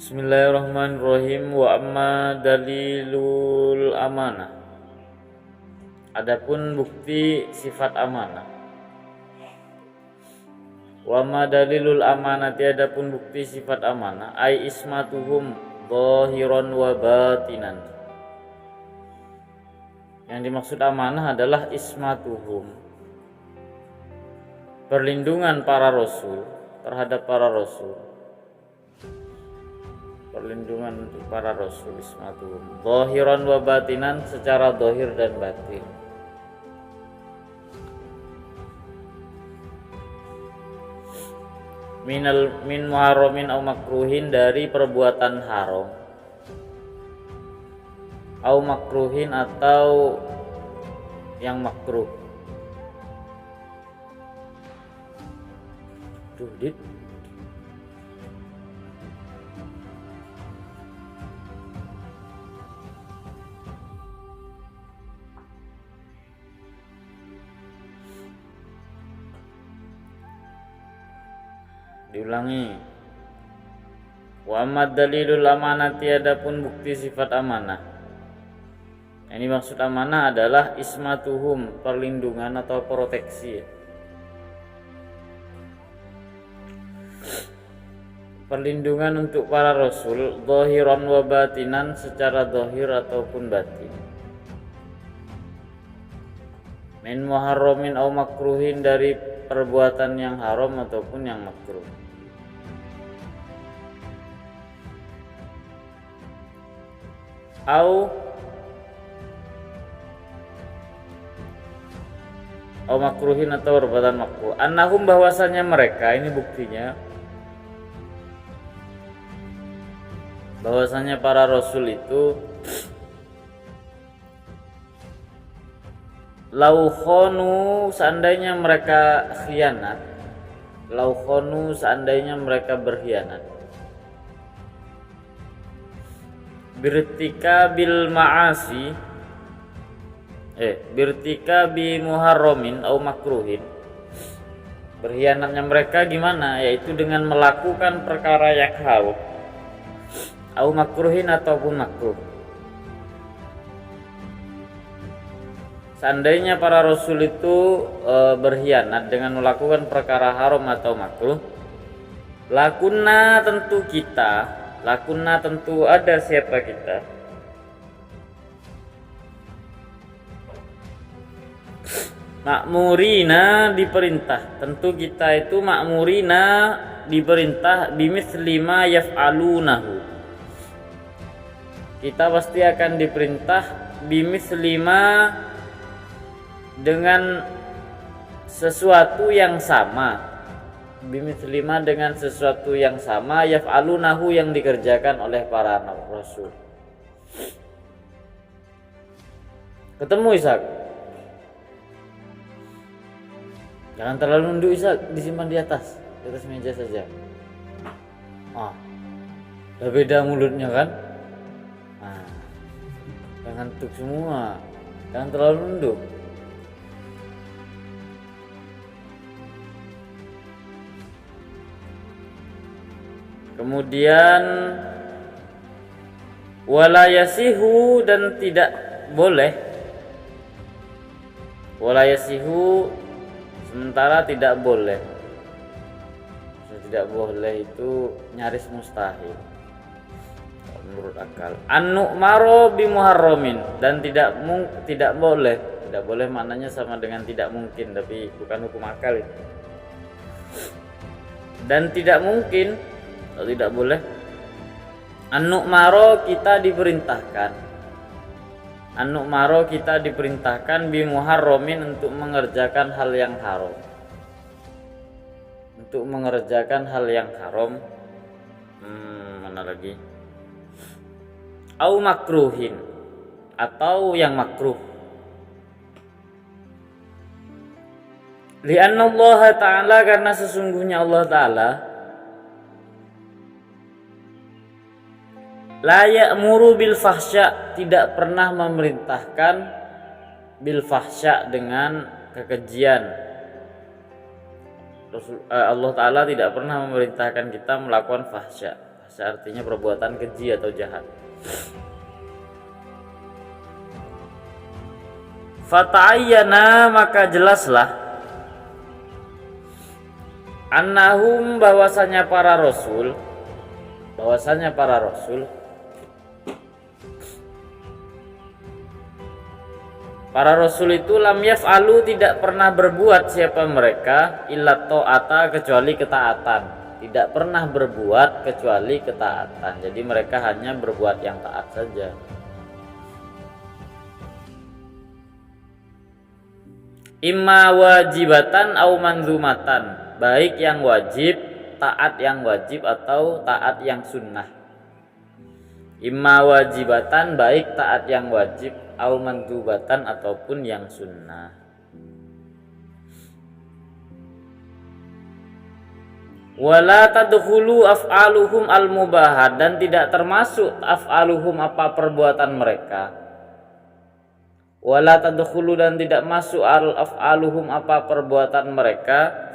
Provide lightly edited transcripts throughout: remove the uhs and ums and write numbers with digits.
Bismillahirrahmanirrahim. Wa amma dalilul amanah. Adapun bukti sifat amanah. Wa amma dalilul amanati, adapun bukti sifat amanah, ai ismatuhum zahiran wa batinan. Yang dimaksud amanah adalah ismatuhum, perlindungan para rasul terhadap para rasul. Perlindungan untuk para rasul, ismatuhum zahiran wa batinan, secara zahir dan batin. Min muharramin au makruhin, dari perbuatan haram, au makruhin atau yang makruh. Dit diulangi. Wa amad dalilul amanati, adapun bukti sifat amanah. Yang dimaksud amanah adalah ismatuhum, perlindungan atau proteksi. Perlindungan untuk para rasul zahiran wa batinan, secara zahir ataupun batin. Min muharramin au makruhin, dari perbuatan yang haram ataupun yang makruh. Au makruhin atau perbuatan makruh. Annahum, bahwasanya mereka, ini buktinya bahwasanya para rasul itu lau khonu, seandainya mereka khianat, lau khonu, seandainya mereka berkhianat, birtika bil ma'asi, birtika bi muharramin au makruhin. Berkhianatnya mereka gimana? Yaitu dengan melakukan perkara yang haram, au makruhin ataupun makruh. Seandainya para rasul itu berkhianat dengan melakukan perkara haram atau makruh, lakunna, tentu kita, lakunna, tentu ada siapa kita, makmurina, diperintah, tentu kita itu makmurina, diperintah, bimithli ma yaf'alunahu, kita pasti akan diperintah, bimithli ma, dengan sesuatu yang sama, bimithli ma, dengan sesuatu yang sama, yaf'alunahu, yang dikerjakan oleh para rasul. Ketemu Ishak? Jangan terlalu nunduk Ishak, disimpan di atas meja saja. Udah beda mulutnya kan? Jangan ngantuk semua, jangan terlalu nunduk. Kemudian wala yasihu, dan tidak boleh, wala yasihu, sementara tidak boleh. Tidak boleh itu nyaris mustahil menurut akal. An-nu'maru bi muharramin, dan tidak boleh. Tidak boleh maknanya sama dengan tidak mungkin, tapi bukan hukum akal itu. Dan tidak mungkin, atau tidak boleh. An-nu'maru, kita diperintahkan. An-nu'maru, kita diperintahkan bi muharramin, untuk mengerjakan hal yang haram. Untuk mengerjakan hal yang haram. Mana lagi? Au makruhin, atau yang makruh. Li'anna Allah Ta'ala, karena sesungguhnya Allah Ta'ala la ya'muru bil fahsya, tidak pernah memerintahkan bil fahsya, dengan kekejian. Allah Ta'ala tidak pernah memerintahkan kita melakukan fahsya. artinya perbuatan keji atau jahat. Fata'ayyana, maka jelaslah, annahum, bahwasanya para rasul itu lam yaf'alu, tidak pernah berbuat siapa mereka illa ta'ata, kecuali ketaatan. Tidak pernah berbuat kecuali ketaatan. Jadi mereka hanya berbuat yang taat saja. Imma wajibatan au manzumatan, baik yang wajib, taat yang wajib atau taat yang sunnah. Imma wajibatan, baik taat yang wajib, au manzumatan ataupun yang sunnah. Wala tadkhulu af'aluhum al-mubahat, dan tidak termasuk af'aluhum apa perbuatan mereka. Wala tadkhulu, dan tidak masuk af'aluhum apa perbuatan mereka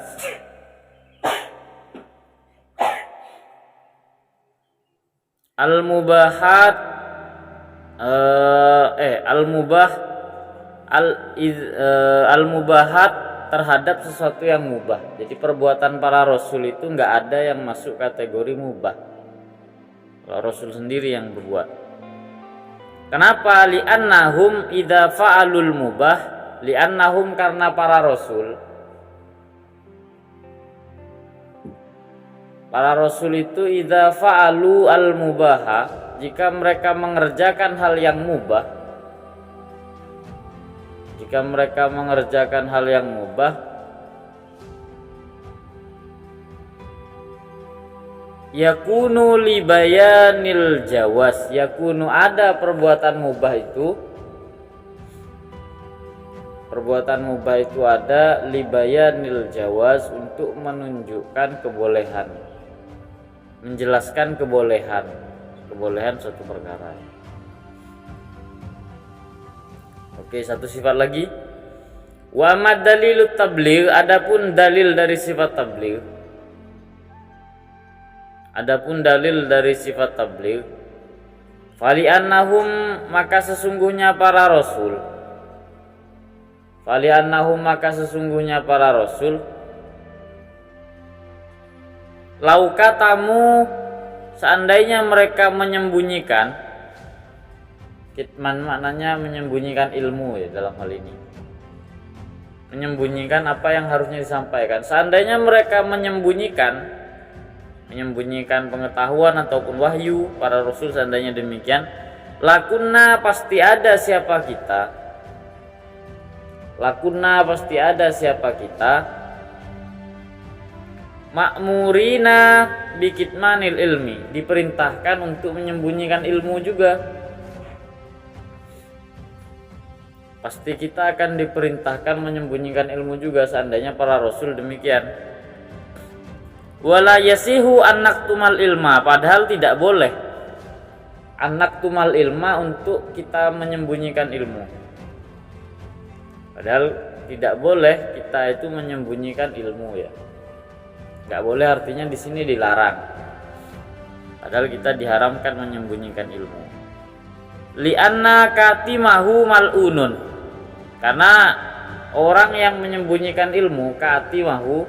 al-mubahat al-mubahat terhadap sesuatu yang mubah. Jadi perbuatan para rasul itu enggak ada yang masuk kategori mubah. Kalau rasul sendiri yang berbuat. Kenapa? Li'annahum idza fa'alul mubah, li'annahum, karena para rasul itu idza fa'alu al mubaha, jika mereka mengerjakan hal yang mubah, yakunu libayanil jawas, yakunu, ada perbuatan mubah itu ada libayanil jawas, untuk menunjukkan kebolehan, menjelaskan kebolehan suatu perkara. Oke, satu sifat lagi. Wa mad dalilut tabligh, adapun dalil dari sifat tabligh. Adapun dalil dari sifat tabligh, fali annahum, maka sesungguhnya para rasul, laukatamu, seandainya mereka menyembunyikan, kitman maknanya menyembunyikan ilmu ya, dalam hal ini menyembunyikan apa yang harusnya disampaikan. Seandainya mereka menyembunyikan pengetahuan ataupun wahyu para rasul, seandainya demikian, lakunna, pasti ada siapa kita, ma'murina bikitmanil ilmi, diperintahkan untuk menyembunyikan ilmu juga. Pasti kita akan diperintahkan menyembunyikan ilmu juga seandainya para rasul demikian. Wala yasihu annaktumal ilma, padahal tidak boleh annaktumal ilma, untuk kita menyembunyikan ilmu. Padahal tidak boleh kita itu menyembunyikan ilmu ya. Enggak boleh artinya di sini dilarang. Padahal kita diharamkan menyembunyikan ilmu. Li'anna katimahu mal'unun, karena orang yang menyembunyikan ilmu, katimahu,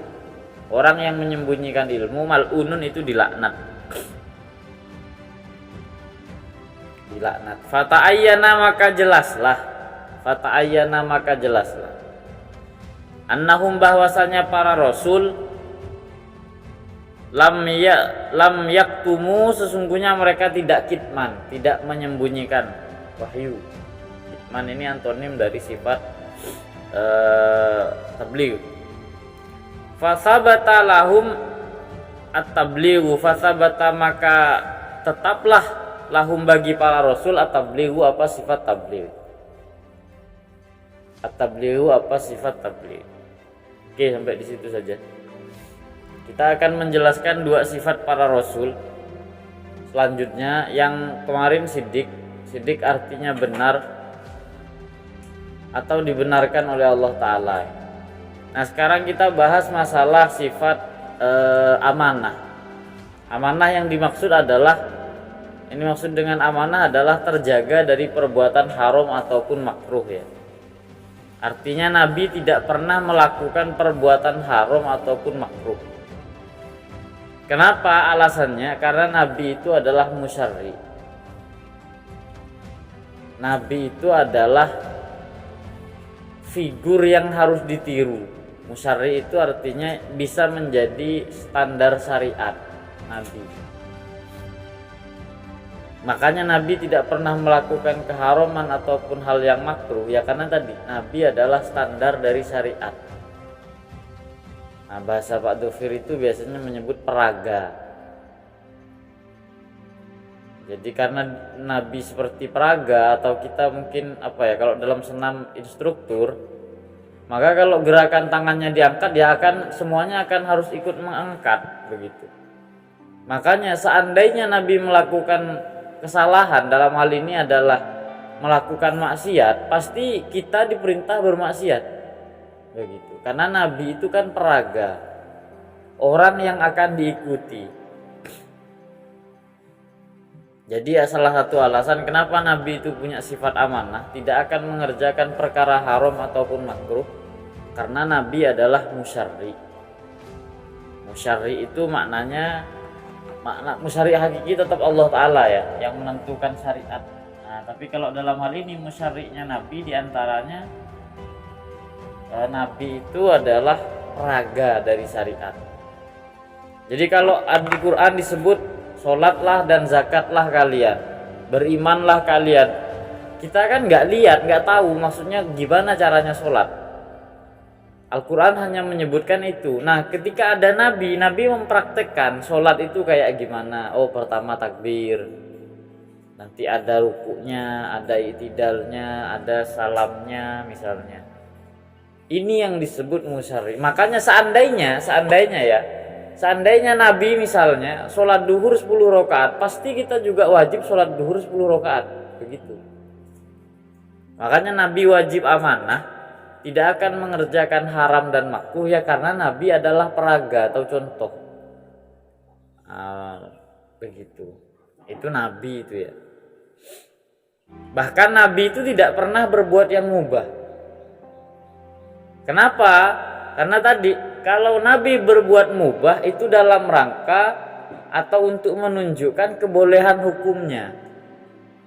orang yang menyembunyikan ilmu, mal'unun itu dilaknat. Fata'ayyana, maka jelaslah. Annahum, bahwasanya para rasul, lam yaktumu, sesungguhnya mereka tidak kitman, tidak menyembunyikan wahyu. Kitman ini antonim dari sifat tabligh. Fasabata lahum at-tablighu, fasabata, maka tetaplah lahum, bagi para rasul, at-tablighu, apa sifat tabligh. At-tablighu, apa sifat tabligh. Oke, sampai di situ saja. Kita akan menjelaskan dua sifat para rasul selanjutnya. Yang kemarin sidik artinya benar atau dibenarkan oleh Allah Ta'ala. Nah, sekarang kita bahas masalah sifat amanah. Amanah yang dimaksud adalah, ini maksud dengan amanah adalah terjaga dari perbuatan haram ataupun makruh ya. Artinya Nabi tidak pernah melakukan perbuatan haram ataupun makruh. Kenapa? Alasannya karena Nabi itu adalah musyarri. Nabi itu adalah figur yang harus ditiru. Musyarri itu artinya bisa menjadi standar syariat Nabi. Makanya Nabi tidak pernah melakukan keharaman ataupun hal yang makruh ya, karena tadi Nabi adalah standar dari syariat. Nah, bahasa Pak Dufir itu biasanya menyebut peraga. Jadi karena Nabi seperti peraga, atau kita mungkin apa ya, kalau dalam senam instruktur, maka kalau gerakan tangannya diangkat, dia akan semuanya akan harus ikut mengangkat begitu. Makanya seandainya Nabi melakukan kesalahan, dalam hal ini adalah melakukan maksiat, pasti kita diperintah bermaksiat begitu. Karena Nabi itu kan peraga, orang yang akan diikuti. Jadi salah satu alasan kenapa Nabi itu punya sifat amanah, tidak akan mengerjakan perkara haram ataupun makruh, karena Nabi adalah musyarri. Musyarri itu maknanya, makna musyarri hakiki tetap Allah Ta'ala ya, yang menentukan syariat. Nah, tapi kalau dalam hal ini musyarri'nya Nabi diantaranya, Nabi itu adalah peraga dari syariat. Jadi kalau di Quran disebut sholatlah dan zakatlah kalian, berimanlah kalian, kita kan nggak lihat, nggak tahu maksudnya gimana caranya sholat. Al-Quran hanya menyebutkan itu. Nah, ketika ada Nabi mempraktekkan sholat itu kayak gimana. Oh, pertama takbir, nanti ada rukuknya, ada i'tidalnya, ada salamnya misalnya. Ini yang disebut musyarri. Makanya seandainya Nabi misalnya sholat duhur 10 rakaat, pasti kita juga wajib sholat duhur 10 rakaat begitu. Makanya Nabi wajib amanah, tidak akan mengerjakan haram dan makruh ya, karena Nabi adalah peraga atau contoh. Begitu. Itu Nabi itu ya. Bahkan Nabi itu tidak pernah berbuat yang mubah. Kenapa? Karena tadi kalau Nabi berbuat mubah itu dalam rangka atau untuk menunjukkan kebolehan hukumnya.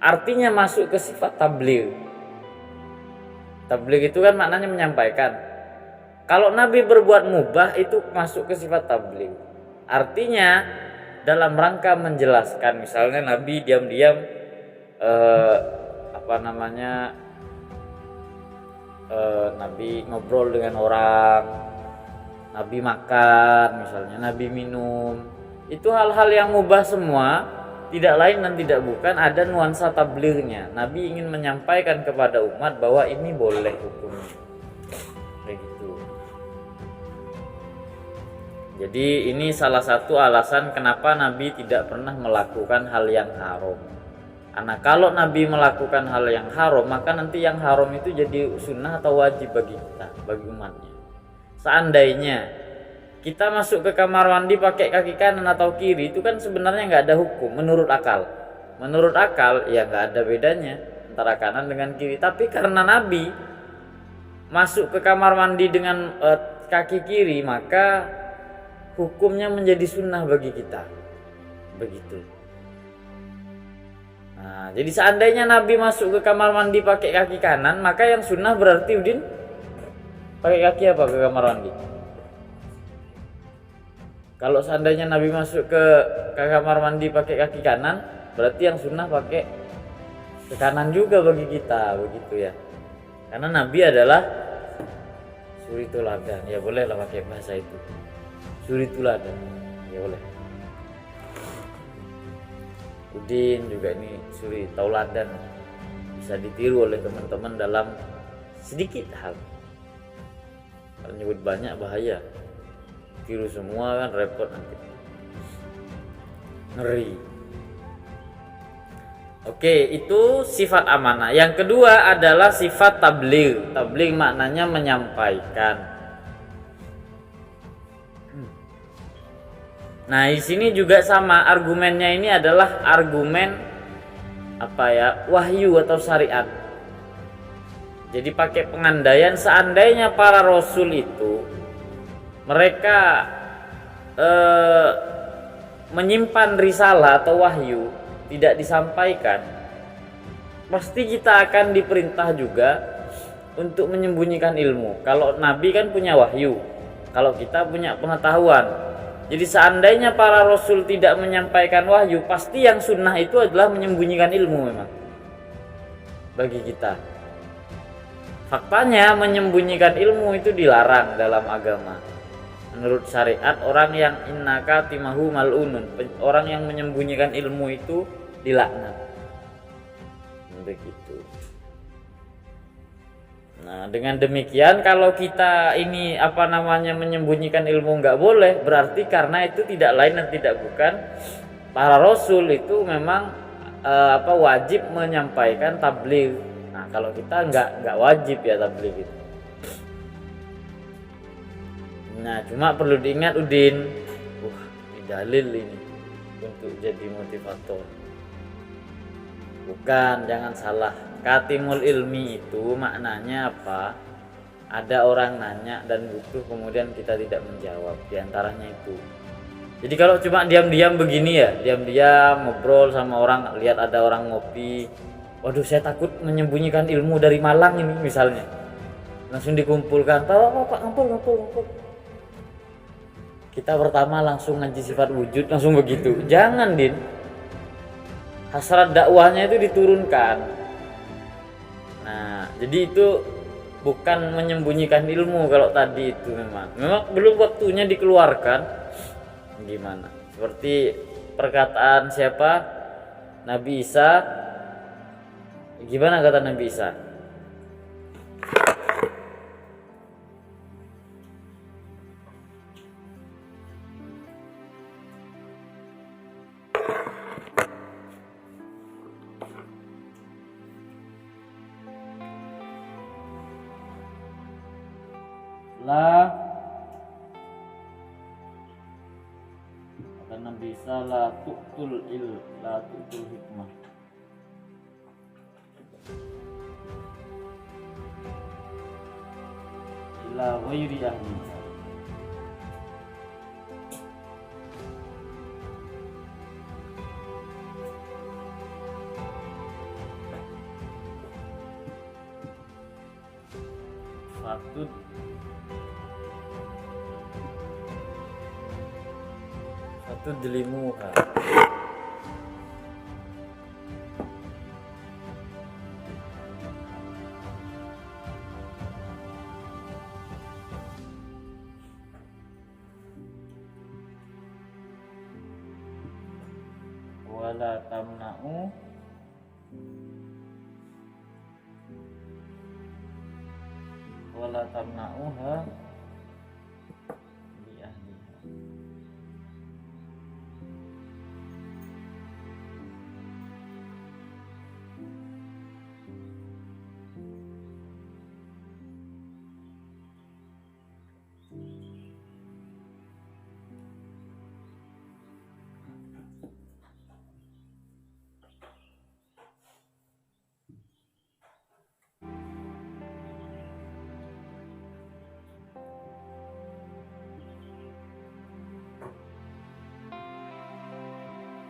Artinya masuk ke sifat tabligh. Tabligh itu kan maknanya menyampaikan. Kalau Nabi berbuat mubah itu masuk ke sifat tabligh. Artinya dalam rangka menjelaskan, misalnya Nabi diam-diam Nabi ngobrol dengan orang, Nabi makan misalnya, Nabi minum, itu hal-hal yang mubah semua, tidak lain dan tidak bukan ada nuansa tablighnya. Nabi ingin menyampaikan kepada umat bahwa ini boleh hukumnya begitu. Jadi ini salah satu alasan kenapa Nabi tidak pernah melakukan hal yang haram. Karena kalau Nabi melakukan hal yang haram, maka nanti yang haram itu jadi sunnah atau wajib bagi kita, bagi umatnya. Seandainya kita masuk ke kamar mandi pakai kaki kanan atau kiri, itu kan sebenarnya nggak ada hukum menurut akal. Menurut akal ya nggak ada bedanya antara kanan dengan kiri. Tapi karena Nabi masuk ke kamar mandi dengan kaki kiri, maka hukumnya menjadi sunnah bagi kita. Begitu. Nah, jadi seandainya Nabi masuk ke kamar mandi pakai kaki kanan, maka yang sunnah berarti Udin pakai kaki apa ke kamar mandi? Kalau seandainya Nabi masuk ke kamar mandi pakai kaki kanan, berarti yang sunnah pakai ke kanan juga bagi kita, begitu ya. Karena Nabi adalah suri tuladan, ya bolehlah pakai bahasa itu. Suri tuladan, ya boleh. Udin juga ini suri tauladan, bisa ditiru oleh teman-teman dalam sedikit hal. Kalau nyebut banyak bahaya, tiru semua kan repot nanti, ngeri. Oke, itu sifat amanah. Yang kedua adalah sifat tabligh. Tabligh maknanya menyampaikan. Nah, di sini juga sama, argumennya ini adalah argumen wahyu atau syariat. Jadi pakai pengandaian seandainya para rasul itu mereka menyimpan risalah atau wahyu tidak disampaikan, pasti kita akan diperintah juga untuk menyembunyikan ilmu. Kalau nabi kan punya wahyu, kalau kita punya pengetahuan. Jadi seandainya para rasul tidak menyampaikan wahyu, pasti yang sunnah itu adalah menyembunyikan ilmu memang bagi kita. Faktanya menyembunyikan ilmu itu dilarang dalam agama. Menurut syariat, orang yang innaka timahu mal'unun, orang yang menyembunyikan ilmu itu dilaknat. Begitu. Nah, dengan demikian kalau kita ini menyembunyikan ilmu nggak boleh, berarti karena itu tidak lain dan tidak bukan para rasul itu memang wajib menyampaikan tabligh. Nah, kalau kita nggak wajib ya tabligh itu. Nah, cuma perlu diingat Udin, ini dalil ini untuk jadi motivator. Bukan, jangan salah. Katimul ilmi itu maknanya apa? Ada orang nanya dan butuh, kemudian kita tidak menjawab, diantaranya itu. Jadi kalau cuma diam-diam begini ya, diam-diam ngobrol sama orang, lihat ada orang ngopi, waduh saya takut menyembunyikan ilmu dari Malang ini misalnya, langsung dikumpulkan, Pak ngumpul. Kita pertama langsung ngaji sifat wujud, langsung begitu. Jangan, Din. Hasrat dakwahnya itu diturunkan. Nah, jadi itu bukan menyembunyikan ilmu kalau tadi itu memang belum waktunya dikeluarkan. Gimana? Seperti perkataan siapa? Nabi Isa. Gimana kata Nabi Isa? Karena bisa la tu'tul hikmah. Ila ghairi ahli. Satu delimuha. Wala tamna'uha li ahliha.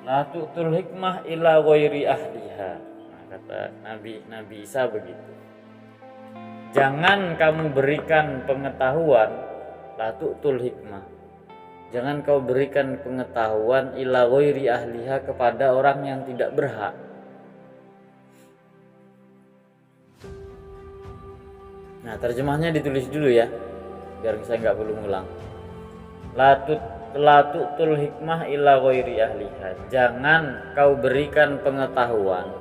La tu'tul hikmah ila ghairi ahliha. Nah, kata Nabi Isa begitu. Jangan kamu berikan pengetahuan, la tu'tul hikmah. Jangan kau berikan pengetahuan ila ghairi ahliha kepada orang yang tidak berhak. Nah, terjemahnya ditulis dulu ya, biar saya nggak perlu ngulang. La tu'tul hikmah ila ghairi ahliha. Jangan kau berikan pengetahuan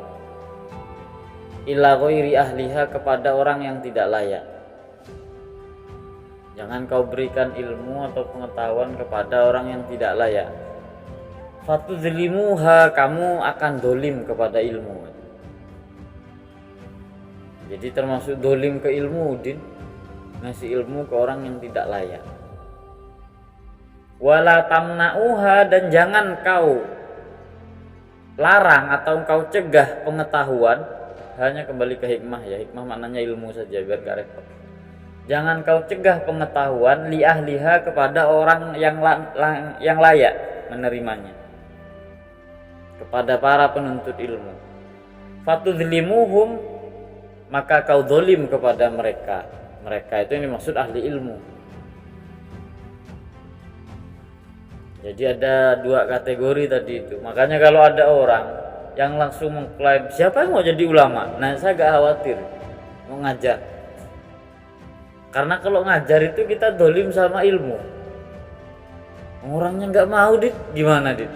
ila ghairi ahliha kepada orang yang tidak layak. Jangan kau berikan ilmu atau pengetahuan kepada orang yang tidak layak. Fatuzlimuha, kamu akan dolim kepada ilmu. Jadi termasuk dolim ke ilmu, Din. Ngasih ilmu ke orang yang tidak layak. Wala tamna'uha, dan jangan kau larang atau kau cegah pengetahuan. Hanya kembali ke hikmah ya, hikmah maknanya ilmu saja biar gak repot. Jangan kau cegah pengetahuan li ahliha, kepada orang yang layak menerimanya, kepada para penuntut ilmu. Fatudzlimuhum, maka kau dolim kepada mereka. Mereka itu yang dimaksud ahli ilmu. Jadi ada dua kategori tadi itu. Makanya kalau ada orang yang langsung mengklaim siapa yang mau jadi ulama, nah saya gak khawatir mau ngajar. Karena kalau ngajar itu kita dolim sama ilmu. Orangnya nggak mau, Dit, gimana, Dit?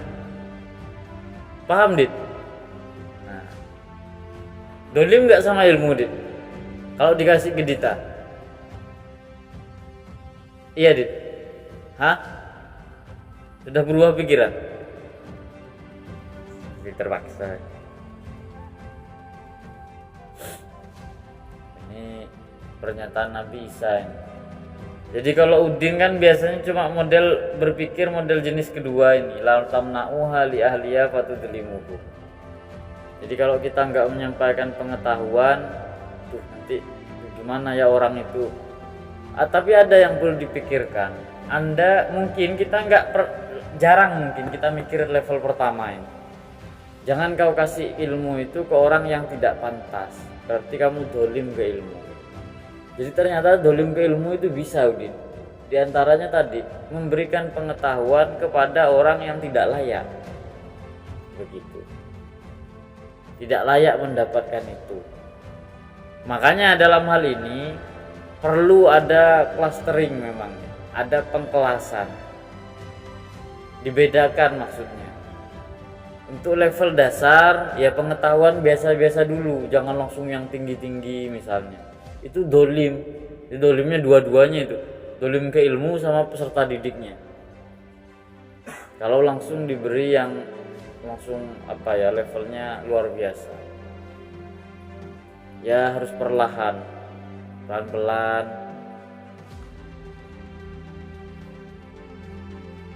Paham, Dit? Nah, dolim nggak sama ilmu, Dit? Kalau dikasih ke Dita, iya, Dit? Hah? Sudah berubah pikiran? Terpaksa. Ini pernyataan Nabi Isa ini. Jadi kalau Udin kan biasanya cuma model berpikir model jenis kedua ini, la tamna'uha li ahliya fatudlimuhu. Jadi kalau kita nggak menyampaikan pengetahuan, tuh nanti gimana ya orang itu. Tapi ada yang perlu dipikirkan. Anda mungkin kita jarang mungkin kita mikir level pertama ini. Jangan kau kasih ilmu itu ke orang yang tidak pantas. Berarti kamu dolim ke ilmu. Jadi ternyata dolim ke ilmu itu bisa, Udin. Di antaranya tadi memberikan pengetahuan kepada orang yang tidak layak. Begitu. Tidak layak mendapatkan itu. Makanya dalam hal ini perlu ada clustering memang. Ada pengkelasan. Dibedakan maksudnya. Untuk level dasar ya pengetahuan biasa-biasa dulu, jangan langsung yang tinggi-tinggi misalnya. Itu dolim. Itu dolimnya dua-duanya itu. Dolim ke ilmu sama peserta didiknya. Kalau langsung diberi yang langsung levelnya luar biasa. Ya harus perlahan, pelan-pelan.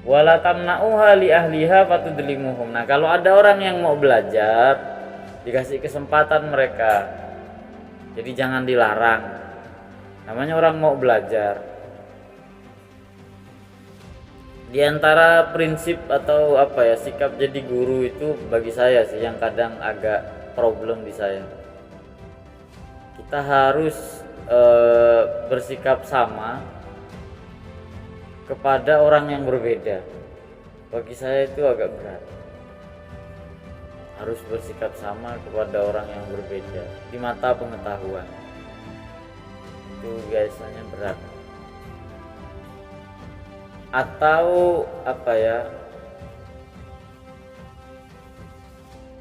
Wala tamna'uha li ahliha fatudlimuhum. Nah, kalau ada orang yang mau belajar, dikasih kesempatan mereka. Jadi jangan dilarang. Namanya orang mau belajar. Di antara prinsip atau sikap jadi guru itu bagi saya sih yang kadang agak problem di saya. Kita harus bersikap sama kepada orang yang berbeda. Bagi saya itu agak berat. Harus bersikap sama kepada orang yang berbeda di mata pengetahuan. Itu biasanya berat. Atau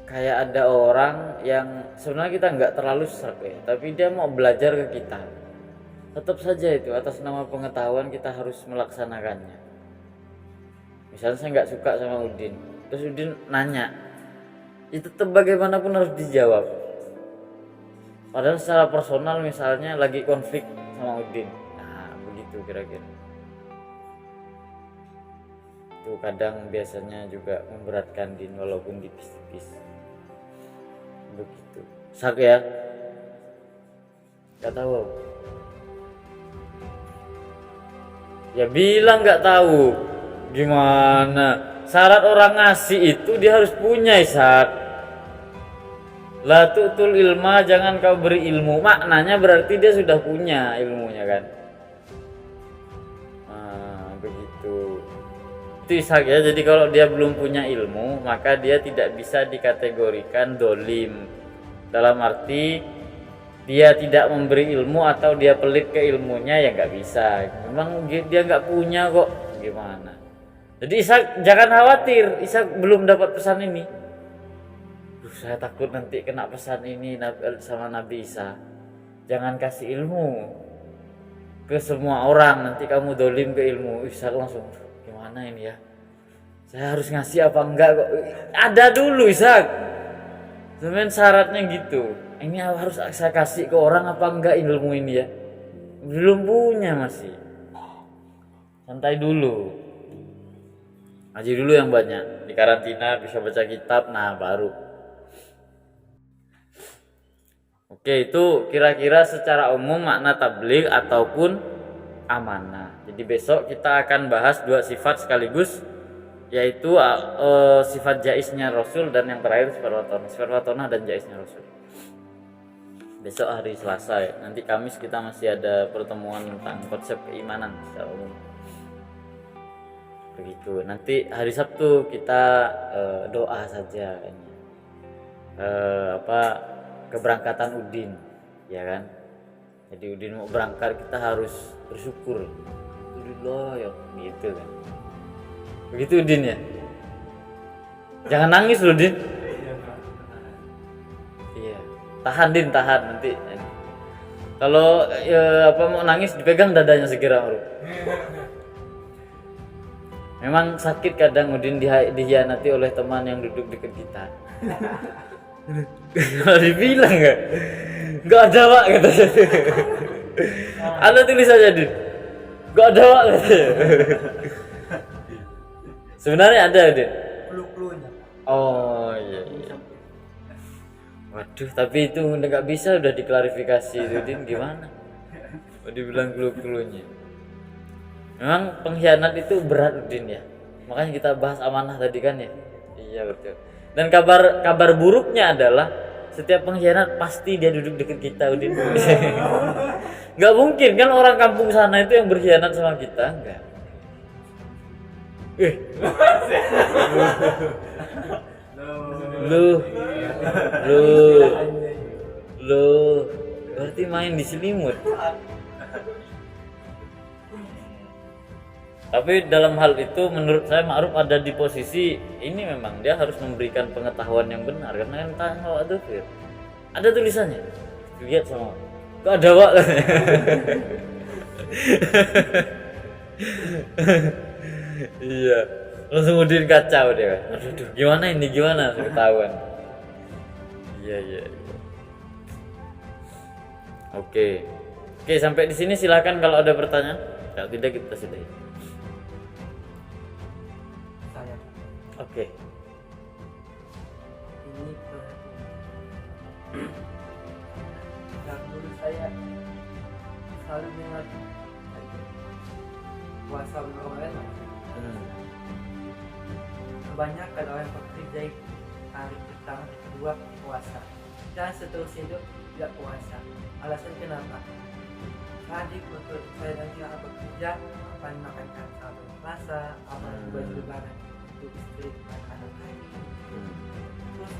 kayak ada orang yang sebenarnya kita nggak terlalu serak ya, tapi dia mau belajar ke kita. Tetap saja itu atas nama pengetahuan kita harus melaksanakannya. Misalnya saya nggak suka sama Udin, terus Udin nanya, itu tetap bagaimanapun harus dijawab. Padahal secara personal misalnya lagi konflik sama Udin, nah begitu kira-kira. Itu kadang biasanya juga memberatkan Din walaupun tipis-tipis. Begitu. Sak ya? Gak tahu. Ya bilang nggak tahu, gimana? Syarat orang ngasih itu dia harus punya, Ishak. La tu'tul ilma, jangan kau beri ilmu. Maknanya berarti dia sudah punya ilmunya kan? Begitu. Itu Ishak ya. Jadi kalau dia belum punya ilmu, maka dia tidak bisa dikategorikan dolim. Dalam arti dia tidak memberi ilmu atau dia pelit ke ilmunya, ya nggak bisa. Memang dia nggak punya kok, gimana? Jadi Ishak jangan khawatir, Ishak belum dapat pesan ini. Saya takut nanti kena pesan ini sama Nabi Isa. Jangan kasih ilmu ke semua orang, nanti kamu dolim ke ilmu. Ishak langsung, gimana ini ya? Saya harus ngasih apa enggak kok? Ada dulu Ishak. Sebenarnya syaratnya gitu. Ini harus saya kasih ke orang apa enggak ilmu ini ya? Belum punya masih. Santai dulu. Ngaji dulu yang banyak, di karantina bisa baca kitab, nah baru. Oke, itu kira-kira secara umum makna tabligh ataupun amanah. Jadi besok kita akan bahas dua sifat sekaligus, yaitu sifat jaisnya Rasul dan yang terakhir sifat watonah dan jaisnya Rasul. Besok hari Selasa ya. Nanti Kamis kita masih ada pertemuan tentang konsep keimanan secara umum. Begitu. Nanti hari Sabtu kita doa saja kayaknya. Keberangkatan Udin, ya kan? Jadi Udin mau berangkat kita harus bersyukur. Alhamdulillah ya, gitu kan. Begitu Udin ya. Jangan nangis loh Din. Iya. Tahan Din, tahan nanti. Kalau mau nangis dipegang dadanya segera Bro. Memang sakit kadang Udin dihianati oleh teman yang duduk dekat kita. Kalau dibilang nggak ada Pak katanya. Ada tulis aja Din. Nggak ada Pak katanya. Sebenarnya ada Din. Clue-cluenya. Oh iya. Waduh, tapi itu nggak bisa, udah diklarifikasi itu Din, gimana? Oh, dibilang clue-cluenya. Memang pengkhianat itu berat Din ya. Makanya kita bahas amanah tadi kan ya. Iya betul. Dan kabar buruknya adalah setiap pengkhianat pasti dia duduk dekat kita Udin. Nggak mungkin kan orang kampung sana itu yang berkhianat sama kita, enggak. Lu berarti main di selimut. Tapi dalam hal itu menurut saya Ma'ruf ada di posisi ini, memang dia harus memberikan pengetahuan yang benar karena kan tahu itu ada tulisannya. Lihat sama. Kok ada Wak? Iya. Langsung Udin kacau dia. Aduh, gimana ini gimana ketahuan. Iya. Oke, sampai di sini silakan kalau ada pertanyaan. Kalau tidak kita sudahi. Oke. Ini yang dulu saya selalu dengar puasa Ramadan. Kebanyakan orang bekerja hari pertama, kedua puasa, dan seterusnya itu tidak puasa. Alasan kenapa? Tadi untuk saya nanti akan bekerja, apa makan sampai puasa, apa baju lebaran untuk istri dan anak lagi. Terus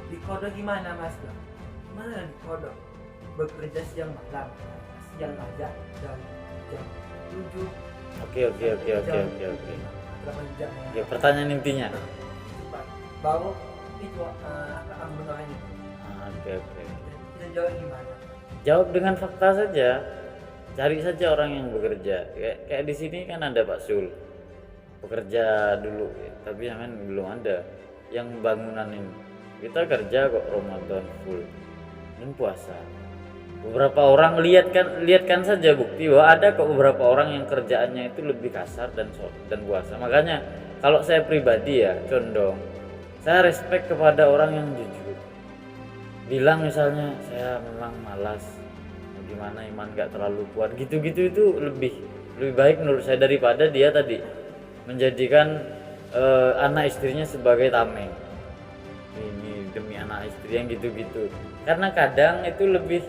di kodok gimana Mas? Gimana di kodok? Bekerja siang malam, siang aja dari jam 7. Oke. 8 jam. Ya, pertanyaan intinya. Baru itu ambulannya. Oke. Kita jawab gimana? Jawab dengan fakta saja. Cari saja orang yang bekerja. Kayak di sini kan ada Pak Sul. Bekerja dulu, tapi kan belum ada yang bangunan ini. Kita kerja kok Ramadan full dan puasa. Beberapa orang lihatkan saja bukti bahwa ada kok beberapa orang yang kerjaannya itu lebih kasar dan puasa. Makanya kalau saya pribadi ya condong saya respect kepada orang yang jujur. Bilang misalnya saya memang malas, gimana iman gak terlalu kuat, gitu-gitu itu lebih baik menurut saya daripada dia tadi menjadikan anak istrinya sebagai tameng. Ini demi anak istri yang gitu-gitu. Karena kadang itu lebih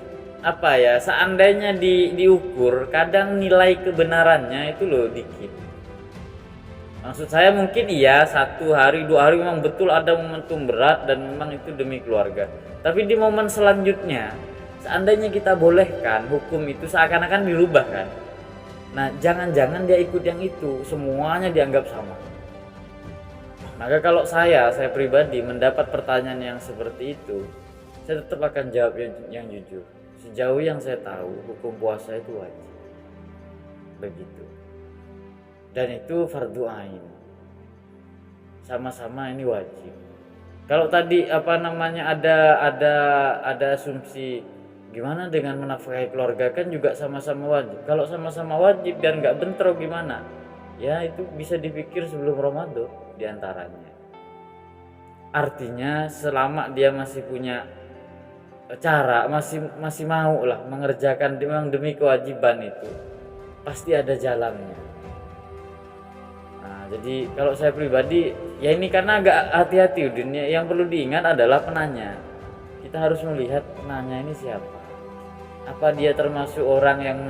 seandainya diukur, kadang nilai kebenarannya itu loh dikit. Maksud saya mungkin iya 1 hari 2 hari memang betul ada momentum berat dan memang itu demi keluarga. Tapi di momen selanjutnya, seandainya kita bolehkan hukum itu seakan-akan dirubah kan. Nah, jangan-jangan dia ikut yang itu, semuanya dianggap sama. Maka kalau saya pribadi mendapat pertanyaan yang seperti itu, saya tetap akan jawab yang jujur. Sejauh yang saya tahu, hukum puasa itu wajib. Begitu. Dan itu fardu ain. Sama-sama ini wajib. Kalau tadi ada asumsi gimana dengan menafkahi keluarga, kan juga sama-sama wajib. Kalau sama-sama wajib dan nggak bentrok gimana? ya itu bisa dipikir sebelum Ramadan diantaranya. Artinya selama dia masih punya cara, masih mau lah mengerjakan memang demi kewajiban itu, pasti ada jalannya. Nah, jadi kalau saya pribadi ya ini karena agak hati-hati Udin, yang perlu diingat adalah penanya. Kita harus melihat penanya ini siapa. Apa dia termasuk orang yang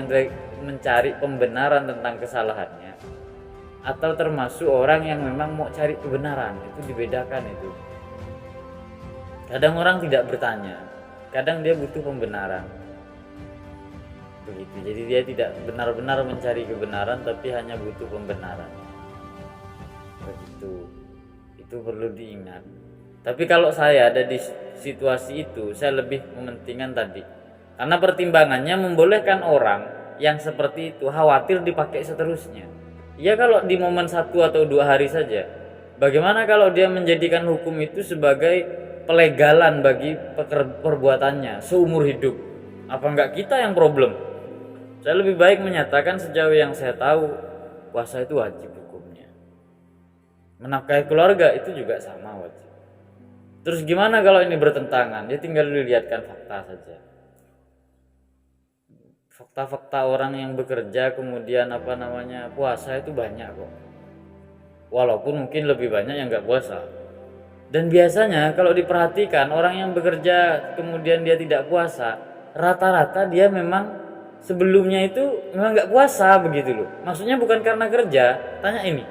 mencari pembenaran tentang kesalahannya, atau termasuk orang yang memang mau cari kebenaran? Itu dibedakan itu. Kadang orang tidak bertanya, kadang dia butuh pembenaran. Begitu. Jadi dia tidak benar-benar mencari kebenaran tapi hanya butuh pembenaran. Begitu. Itu perlu diingat. Tapi kalau saya ada di situasi itu, saya lebih mementingkan tadi. Karena pertimbangannya membolehkan orang yang seperti itu khawatir dipakai seterusnya. Ya kalau di momen 1 atau 2 hari saja. Bagaimana kalau dia menjadikan hukum itu sebagai pelegalan bagi perbuatannya seumur hidup? Apa enggak kita yang problem? Saya lebih baik menyatakan sejauh yang saya tahu puasa itu wajib hukumnya. Menafkahi keluarga itu juga sama wajib. Terus gimana kalau ini bertentangan? Ya tinggal dilihatkan fakta saja. Fakta-fakta orang yang bekerja kemudian puasa itu banyak kok. Walaupun mungkin lebih banyak yang nggak puasa. Dan biasanya kalau diperhatikan orang yang bekerja kemudian dia tidak puasa, rata-rata dia memang sebelumnya itu memang nggak puasa begitu loh. Maksudnya bukan karena kerja. Tanya ini.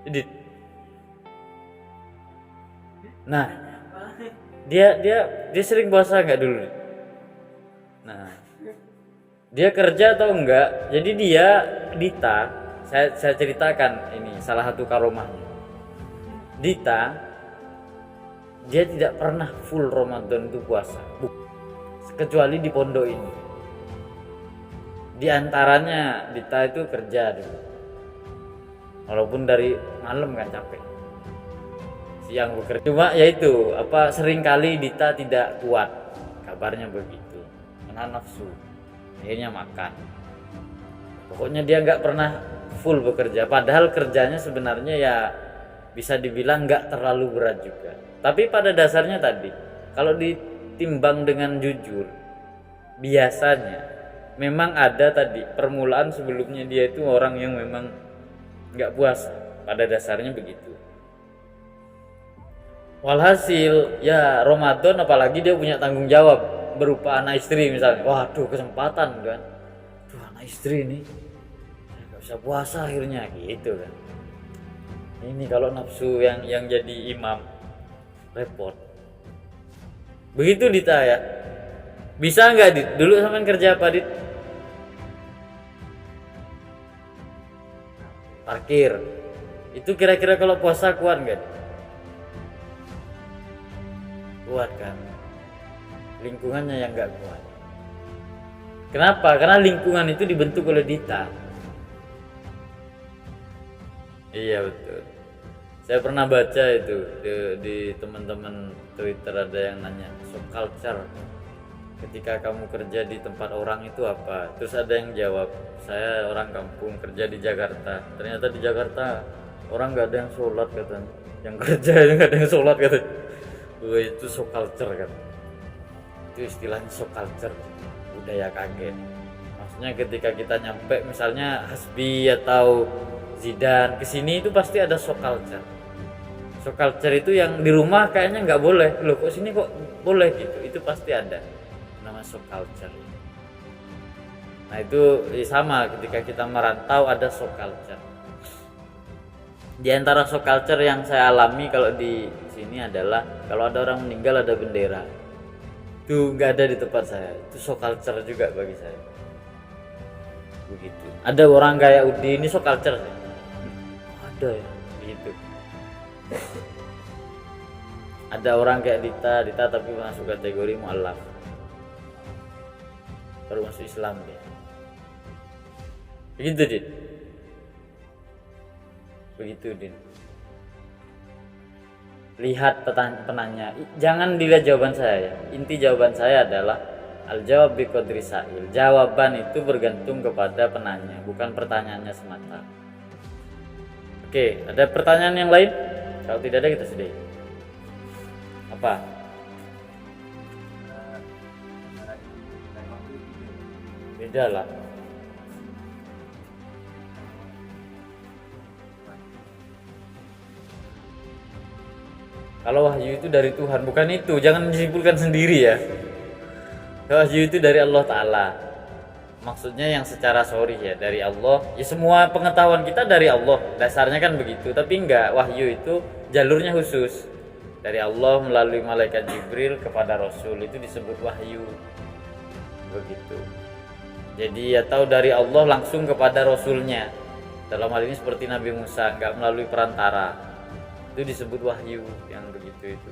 Jadi, nah, dia sering puasa nggak dulu? Nah, dia kerja atau enggak? Jadi Dita, saya ceritakan ini salah satu karomahnya. Dita, dia tidak pernah full Ramadan itu puasa, kecuali di pondok ini. Di antaranya Dita itu kerja dulu, walaupun dari malam kan capek, siang bekerja. Cuma yaitu seringkali Dita tidak kuat, kabarnya begitu. Nafsu, akhirnya makan. Pokoknya dia nggak pernah full bekerja, padahal kerjanya sebenarnya ya bisa dibilang nggak terlalu berat juga. Tapi pada dasarnya tadi, kalau ditimbang dengan jujur, biasanya memang ada tadi permulaan sebelumnya dia itu orang yang memang nggak puasa. Pada dasarnya begitu. Walhasil ya Ramadan apalagi dia punya tanggung jawab berupa anak istri misalnya. Waduh, kesempatan kan. Tuh anak istri nih nggak bisa puasa akhirnya gitu kan. Ini kalau nafsu yang jadi imam repot. Begitu Dita ya. Bisa nggak Dit? Dulu sampean kerja apa Dit? Parkir. Itu kira-kira kalau puasa kuat nggak? Kuat kan? Lingkungannya yang nggak kuat. Kenapa? Karena lingkungan itu dibentuk oleh Dita. Iya betul. Saya pernah baca itu di teman-teman Twitter ada yang nanya soft culture. Ketika kamu kerja di tempat orang itu apa? Terus ada yang jawab, saya orang kampung kerja di Jakarta. Ternyata di Jakarta orang nggak ada yang sholat katanya. Yang kerja nggak ada yang sholat katanya. Itu soft culture kan. Itu istilahnya shock culture, budaya kaget. Maksudnya ketika kita nyampe misalnya Hasbi atau Zidane kesini itu pasti ada shock culture. Shock culture itu yang di rumah kayaknya nggak boleh, loh kok sini kok boleh gitu. Itu pasti ada nama shock culture. Nah itu sama ketika kita merantau ada shock culture. Di antara shock culture yang saya alami kalau di sini adalah kalau ada orang meninggal ada bendera. Itu nggak ada di tempat saya. Itu shock culture juga bagi saya. Begitu. Ada orang kayak Udi ini shock culture. Ada ya, gitu. Ada orang kayak Dita tapi masuk kategori mu'alaf. Baru masuk Islam dia. Begitu Din. Begitu Din. Lihat penanya, jangan dilihat jawaban saya ya. Inti jawaban saya adalah Al-jawab biqadri sa'il. Jawaban itu bergantung kepada penanya, bukan pertanyaannya semata. Oke, ada pertanyaan yang lain? Kalau tidak ada kita sudahi. Apa? Beda lah. Kalau wahyu itu dari Tuhan, bukan itu. Jangan disimpulkan sendiri ya. Wahyu itu dari Allah Ta'ala. Maksudnya yang secara sorry ya, dari Allah. Ya semua pengetahuan kita dari Allah. Dasarnya kan begitu. Tapi enggak, wahyu itu jalurnya khusus. Dari Allah melalui malaikat Jibril kepada Rasul, itu disebut wahyu. Begitu. Jadi atau dari Allah langsung kepada Rasulnya. Dalam hal ini seperti Nabi Musa, enggak melalui perantara. Itu disebut wahyu yang begitu itu.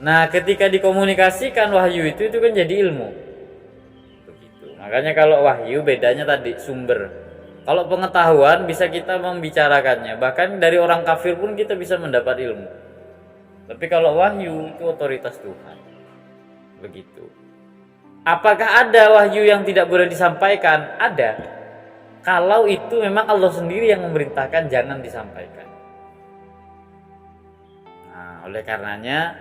Nah, ketika dikomunikasikan wahyu itu kan jadi ilmu. Begitu. Makanya kalau wahyu bedanya tadi sumber. Kalau pengetahuan bisa kita membicarakannya, bahkan dari orang kafir pun kita bisa mendapat ilmu. Tapi kalau wahyu itu otoritas Tuhan. Begitu. Apakah ada wahyu yang tidak boleh disampaikan? Ada. Kalau itu memang Allah sendiri yang memerintahkan jangan disampaikan. Nah, oleh karenanya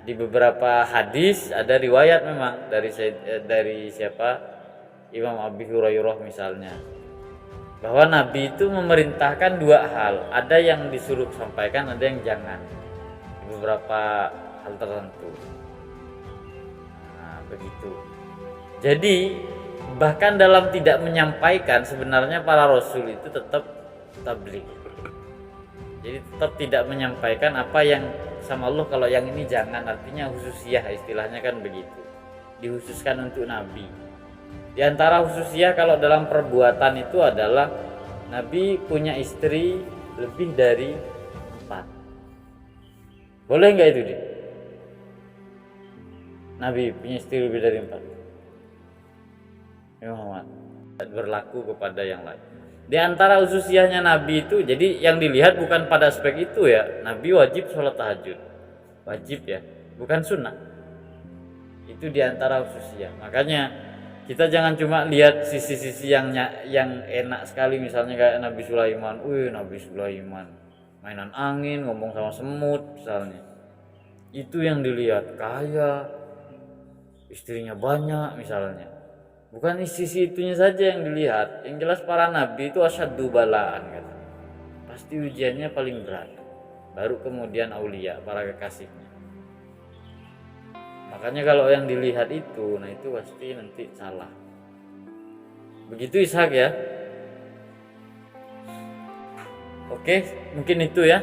di beberapa hadis ada riwayat memang dari siapa? Imam Abi Hurairah misalnya. Bahwa Nabi itu memerintahkan dua hal. Ada yang disuruh sampaikan, ada yang jangan. Di beberapa hal tertentu. Nah, begitu. Jadi bahkan dalam tidak menyampaikan sebenarnya para rasul itu tetap tabligh. Jadi tetap tidak menyampaikan apa yang sama Allah, kalau yang ini jangan, artinya khususiyah istilahnya kan begitu. Dikhususkan untuk Nabi. Di antara khususiyah kalau dalam perbuatan itu adalah Nabi punya istri lebih dari 4. Boleh nggak itu dia? Nabi punya istri lebih dari 4. Muhammad berlaku kepada yang lain. Di antara khususiyahnya Nabi itu, jadi yang dilihat bukan pada aspek itu ya. Nabi wajib sholat tahajud, wajib ya, bukan sunnah. Itu di antara khususiyah. Makanya kita jangan cuma lihat sisi-sisi yang enak sekali, misalnya kayak Nabi Sulaiman. Nabi Sulaiman mainan angin, ngomong sama semut misalnya. Itu yang dilihat, kaya, istrinya banyak misalnya. Bukan sisi itunya saja yang dilihat. Yang jelas para nabi itu asyaddu balaan kata. Pasti ujiannya paling berat. Baru kemudian aulia, para kekasihnya. Makanya kalau yang dilihat itu, nah itu pasti nanti salah. Begitu Ishak ya. Oke, mungkin itu ya.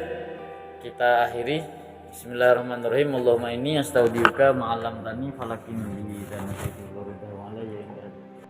Kita akhiri. Bismillahirrahmanirrahim. Allahumma inni astaudiuka ma'alam tani falakin bi dan